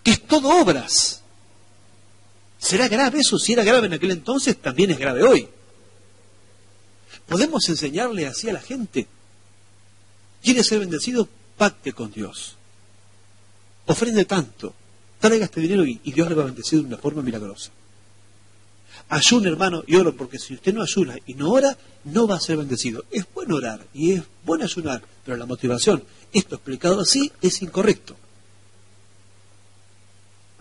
Que es todo obras. ¿Será grave eso? Si era grave en aquel entonces, también es grave hoy. Podemos enseñarle así a la gente. ¿Quiere ser bendecido? Pacte con Dios. Ofrende tanto. Traiga este dinero y Dios le va a bendecir de una forma milagrosa. Ayune, hermano, y oro, porque si usted no ayuna y no ora, no va a ser bendecido. Es bueno orar y es bueno ayunar, pero la motivación, esto explicado así, es incorrecto.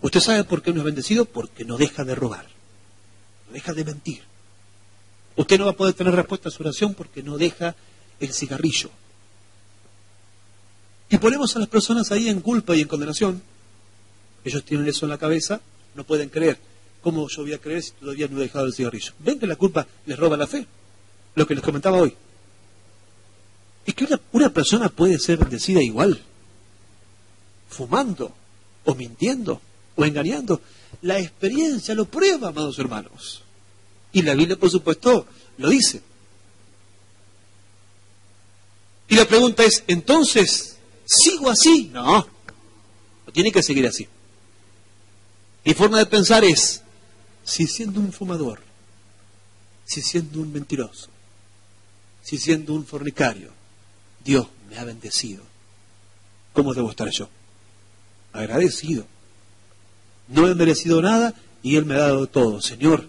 ¿Usted sabe por qué no es bendecido? Porque no deja de robar, no deja de mentir. Usted no va a poder tener respuesta a su oración porque no deja el cigarrillo. Y ponemos a las personas ahí en culpa y en condenación. Ellos tienen eso en la cabeza, no pueden creer. ¿Cómo yo voy a creer si todavía no he dejado el cigarrillo? ¿Ven que la culpa les roba la fe? Lo que les comentaba hoy. Es que una persona puede ser bendecida igual, fumando, o mintiendo, o engañando. La experiencia lo prueba, amados hermanos. Y la Biblia, por supuesto, lo dice. Y la pregunta es, ¿entonces sigo así? No, no tiene que seguir así. Mi forma de pensar es, si siendo un fumador, si siendo un mentiroso, si siendo un fornicario, Dios me ha bendecido, ¿cómo debo estar yo? Agradecido. No he merecido nada y Él me ha dado todo. Señor,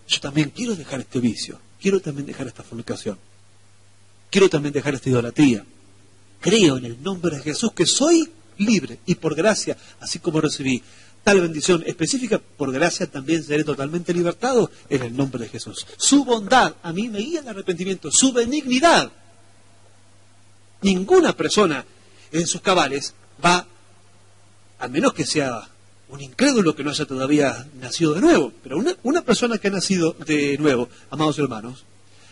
yo también quiero dejar este vicio, quiero también dejar esta fornicación, quiero también dejar esta idolatría. Creo en el nombre de Jesús que soy libre y por gracia, así como recibí tal bendición específica, por gracia también seré totalmente libertado en el nombre de Jesús. Su bondad a mí me guía al arrepentimiento, su benignidad. Ninguna persona en sus cabales va, al menos que sea un incrédulo que no haya todavía nacido de nuevo, pero una persona que ha nacido de nuevo, amados hermanos,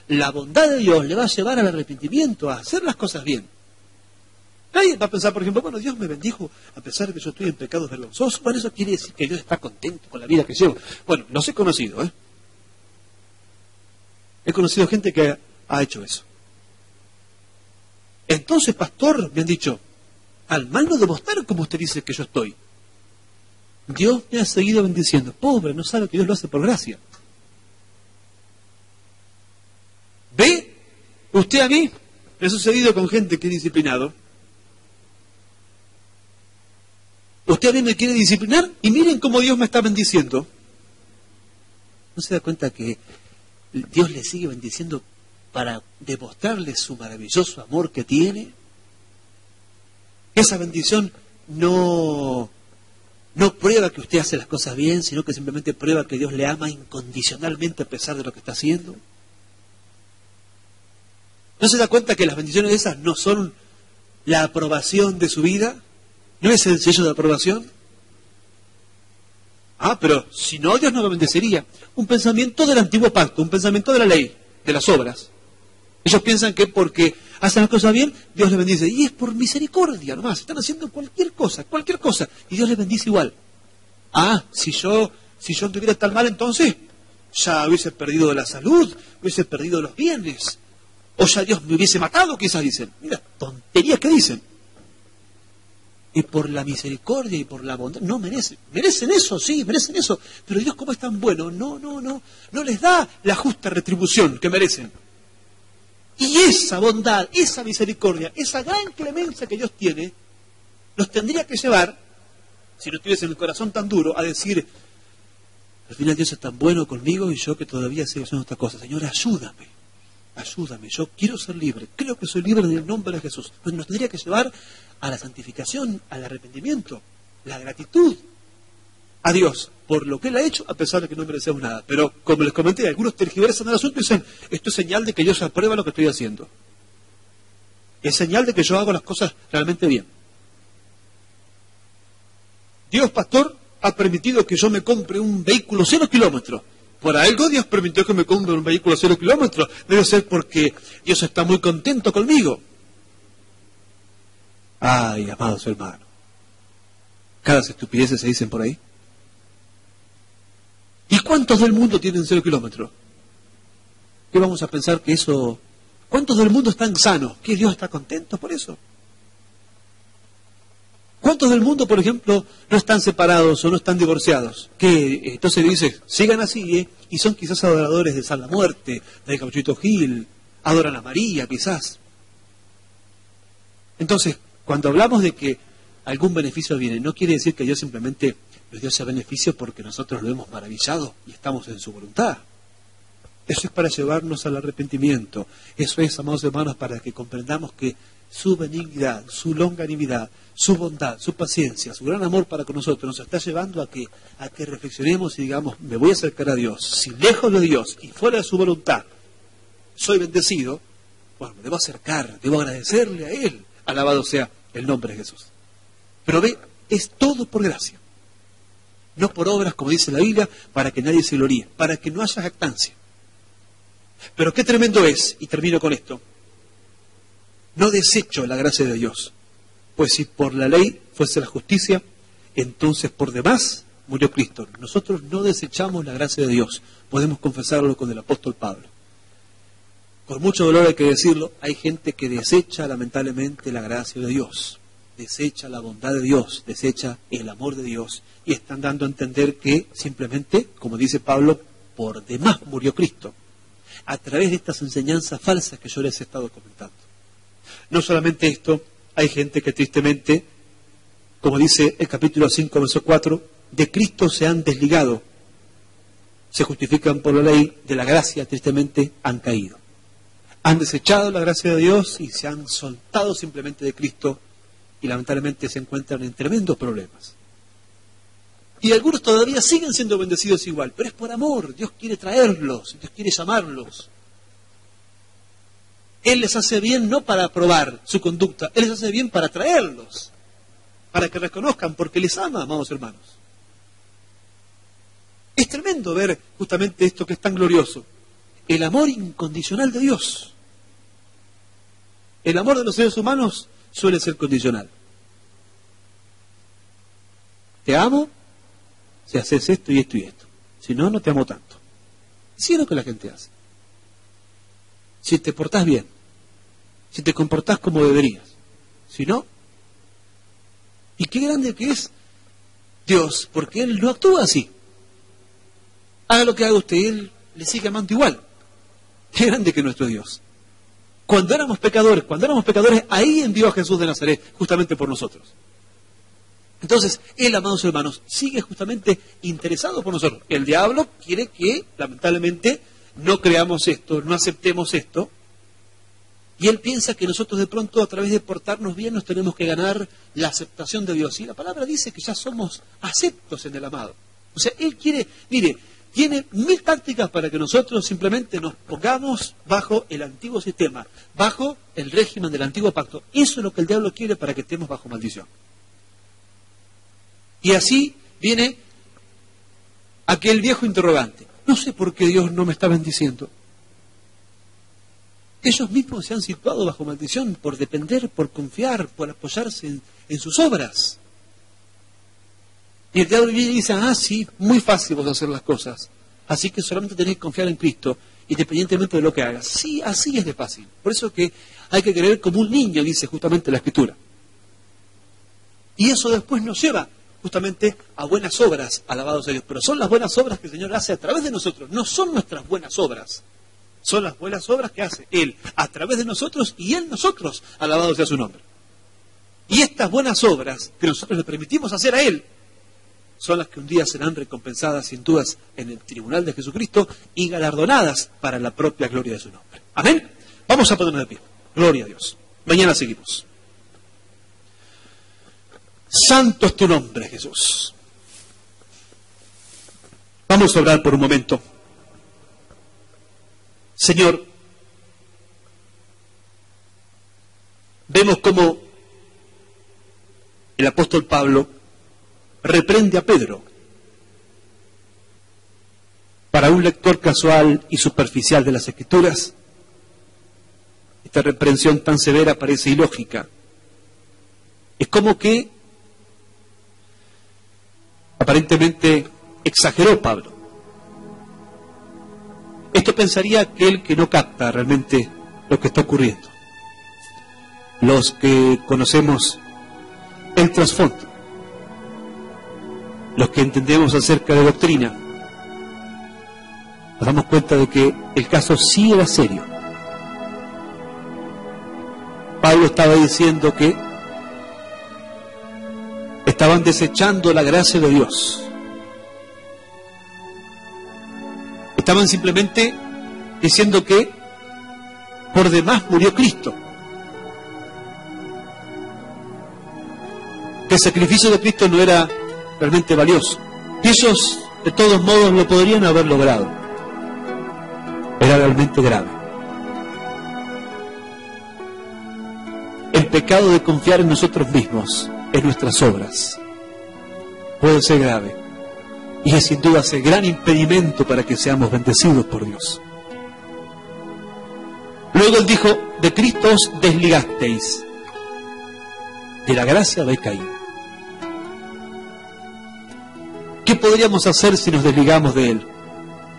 la bondad de Dios le va a llevar al arrepentimiento, a hacer las cosas bien. Nadie va a pensar, por ejemplo, bueno, Dios me bendijo a pesar de que yo estoy en pecados vergonzosos. Bueno, eso quiere decir que Dios está contento con la vida que llevo. Bueno, los he conocido, He conocido gente que ha hecho eso. Entonces, pastor, me han dicho, al mal no debo estar como usted dice que yo estoy. Dios me ha seguido bendiciendo. Pobre, no sabe que Dios lo hace por gracia. ¿Ve? Usted a mí me ha sucedido con gente que he disciplinado. Usted a mí me quiere disciplinar y miren cómo Dios me está bendiciendo. ¿No se da cuenta que Dios le sigue bendiciendo para demostrarle su maravilloso amor que tiene? Esa bendición no prueba que usted hace las cosas bien, sino que simplemente prueba que Dios le ama incondicionalmente a pesar de lo que está haciendo. ¿No se da cuenta que las bendiciones esas no son la aprobación de su vida? ¿No es el sello de aprobación? Pero si no, Dios no lo bendeciría. Un pensamiento del antiguo pacto, un pensamiento de la ley, de las obras. Ellos piensan que porque hacen las cosas bien, Dios les bendice. Y es por misericordia nomás. Están haciendo cualquier cosa, y Dios les bendice igual. Si yo anduviera tan mal, entonces ya hubiese perdido la salud, hubiese perdido los bienes. O ya Dios me hubiese matado, quizás dicen. Mira, tonterías que dicen. Y por la misericordia y por la bondad, no merecen. Merecen eso, sí, merecen eso. Pero Dios, como es tan bueno, no les da la justa retribución que merecen. Y esa bondad, esa misericordia, esa gran clemencia que Dios tiene, los tendría que llevar, si no tuviesen el corazón tan duro, a decir, Al final Dios es tan bueno conmigo y yo que todavía sigo haciendo esta cosa. Señor, ayúdame, ayúdame. Yo quiero ser libre. Creo que soy libre en el nombre de Jesús. Pues nos tendría que llevar a la santificación, al arrepentimiento, la gratitud a Dios por lo que Él ha hecho, a pesar de que no merecemos nada. Pero, como les comenté, algunos tergiversan el asunto y dicen, esto es señal de que Dios aprueba lo que estoy haciendo. Es señal de que yo hago las cosas realmente bien. Dios, pastor, ha permitido que yo me compre un vehículo 0 kilómetros. Por algo Dios permitió que me compre un vehículo 0 kilómetros. Debe ser porque Dios está muy contento conmigo. Ay, amados hermanos. Cada estupidez se dicen por ahí. ¿Y cuántos del mundo tienen 0 kilómetros? ¿Qué vamos a pensar que eso... ¿Cuántos del mundo están sanos? ¿Que Dios está contento por eso? ¿Cuántos del mundo, por ejemplo, no están separados o no están divorciados? Que entonces dice, sigan así, y son quizás adoradores de San la Muerte, de Gauchito Gil, adoran a María quizás. Entonces, cuando hablamos de que algún beneficio viene, no quiere decir que Dios simplemente nos dio ese beneficio porque nosotros lo hemos maravillado y estamos en su voluntad. Eso es para llevarnos al arrepentimiento. Eso es, amados hermanos, para que comprendamos que su benignidad, su longanimidad, su bondad, su paciencia, su gran amor para con nosotros nos está llevando a que reflexionemos y digamos, me voy a acercar a Dios. Si lejos de Dios y fuera de su voluntad soy bendecido, bueno, me debo acercar, debo agradecerle a Él. Alabado sea el nombre de Jesús. Pero ve, es todo por gracia. No por obras, como dice la Biblia, para que nadie se gloríe, para que no haya jactancia. Pero qué tremendo es, y termino con esto, no desecho la gracia de Dios, pues si por la ley fuese la justicia, entonces por demás murió Cristo. Nosotros no desechamos la gracia de Dios, podemos confesarlo con el apóstol Pablo. Con mucho dolor hay que decirlo, hay gente que desecha lamentablemente la gracia de Dios, desecha la bondad de Dios, desecha el amor de Dios, y están dando a entender que simplemente, como dice Pablo, por demás murió Cristo, a través de estas enseñanzas falsas que yo les he estado comentando. No solamente esto, hay gente que tristemente, como dice el capítulo 5, verso 4, de Cristo se han desligado, se justifican por la ley, de la gracia tristemente han caído. Han desechado la gracia de Dios y se han soltado simplemente de Cristo y lamentablemente se encuentran en tremendos problemas. Y algunos todavía siguen siendo bendecidos igual, pero es por amor. Dios quiere traerlos, Dios quiere llamarlos. Él les hace bien no para aprobar su conducta, Él les hace bien para traerlos, para que reconozcan, porque les ama, amados hermanos. Es tremendo ver justamente esto que es tan glorioso, el amor incondicional de Dios. El amor de los seres humanos suele ser condicional. Te amo si haces esto y esto y esto. Si no, no te amo tanto. Sí es lo que la gente hace. Si te portás bien, si te comportás como deberías. Si no, y qué grande que es Dios, porque Él no actúa así. Haga lo que haga usted, Él le sigue amando igual. Qué grande que es nuestro Dios. Cuando éramos pecadores, ahí envió a Jesús de Nazaret, justamente por nosotros. Entonces, Él, amados hermanos, sigue justamente interesado por nosotros. El diablo quiere que, lamentablemente, no creamos esto, no aceptemos esto. Y él piensa que nosotros de pronto, a través de portarnos bien, nos tenemos que ganar la aceptación de Dios. Y la palabra dice que ya somos aceptos en el amado. O sea, Él quiere, mire, tiene 1000 tácticas para que nosotros simplemente nos pongamos bajo el antiguo sistema, bajo el régimen del antiguo pacto. Eso es lo que el diablo quiere para que estemos bajo maldición. Y así viene aquel viejo interrogante. No sé por qué Dios no me está bendiciendo. Ellos mismos se han situado bajo maldición por depender, por confiar, por apoyarse en sus obras. Y el diablo viene y dice, sí, muy fácil vos hacer las cosas. Así que solamente tenés que confiar en Cristo, independientemente de lo que hagas. Sí, así es de fácil. Por eso que hay que creer como un niño, dice justamente la Escritura. Y eso después nos lleva justamente a buenas obras, alabados a Dios. Pero son las buenas obras que el Señor hace a través de nosotros. No son nuestras buenas obras. Son las buenas obras que hace Él a través de nosotros y Él nosotros, alabado sea su nombre. Y estas buenas obras que nosotros le permitimos hacer a Él, son las que un día serán recompensadas sin dudas en el tribunal de Jesucristo y galardonadas para la propia gloria de su nombre. Amén. Vamos a ponernos de pie. Gloria a Dios. Mañana seguimos. Santo es tu nombre, Jesús. Vamos a orar por un momento. Señor, vemos cómo el apóstol Pablo reprende a Pedro. Para un lector casual y superficial de las Escrituras, esta reprensión tan severa parece ilógica. Es como que aparentemente exageró Pablo. Esto pensaría aquel que no capta realmente lo que está ocurriendo. Los que conocemos el trasfondo, los que entendemos acerca de doctrina, nos damos cuenta de que el caso sí era serio. Pablo estaba diciendo que estaban desechando la gracia de Dios. Estaban simplemente diciendo que por demás murió Cristo. Que el sacrificio de Cristo no era realmente valioso. Y ellos, de todos modos, lo podrían haber logrado. Era realmente grave. El pecado de confiar en nosotros mismos, en nuestras obras, puede ser grave. Y es sin duda ese gran impedimento para que seamos bendecidos por Dios. Luego él dijo, de Cristo os desligasteis, de la gracia habéis caído. ¿Qué podríamos hacer si nos desligamos de Él?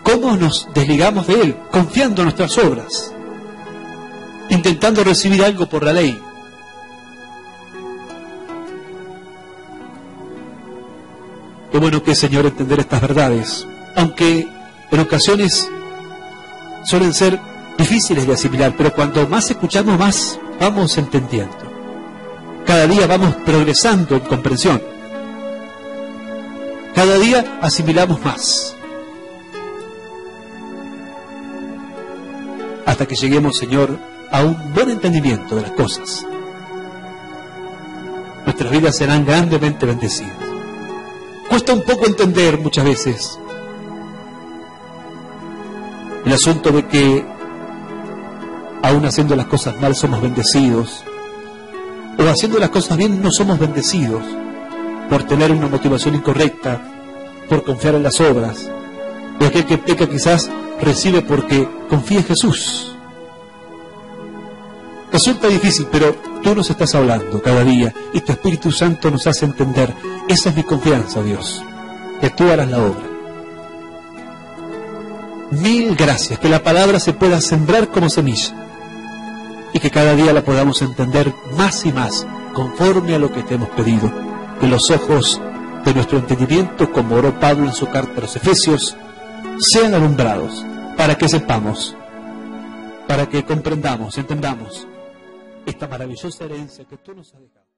¿Cómo nos desligamos de Él? Confiando en nuestras obras, intentando recibir algo por la ley. Qué bueno que es, Señor, entender estas verdades, aunque en ocasiones suelen ser difíciles de asimilar, pero cuando más escuchamos, más vamos entendiendo. Cada día vamos progresando en comprensión. Cada día asimilamos más. Hasta que lleguemos, Señor, a un buen entendimiento de las cosas. Nuestras vidas serán grandemente bendecidas. Cuesta un poco entender muchas veces el asunto de que aún haciendo las cosas mal somos bendecidos, o haciendo las cosas bien no somos bendecidos por tener una motivación incorrecta, por confiar en las obras. Y aquel que peca quizás recibe porque confía en Jesús. Resulta difícil, pero tú nos estás hablando cada día y tu Espíritu Santo nos hace entender. Esa es mi confianza, Dios, que tú harás la obra. Mil gracias, que la palabra se pueda sembrar como semilla y que cada día la podamos entender más y más conforme a lo que te hemos pedido. Que los ojos de nuestro entendimiento, como oró Pablo en su carta a los Efesios, sean alumbrados para que sepamos, para que comprendamos, entendamos esta maravillosa herencia que tú nos has dejado.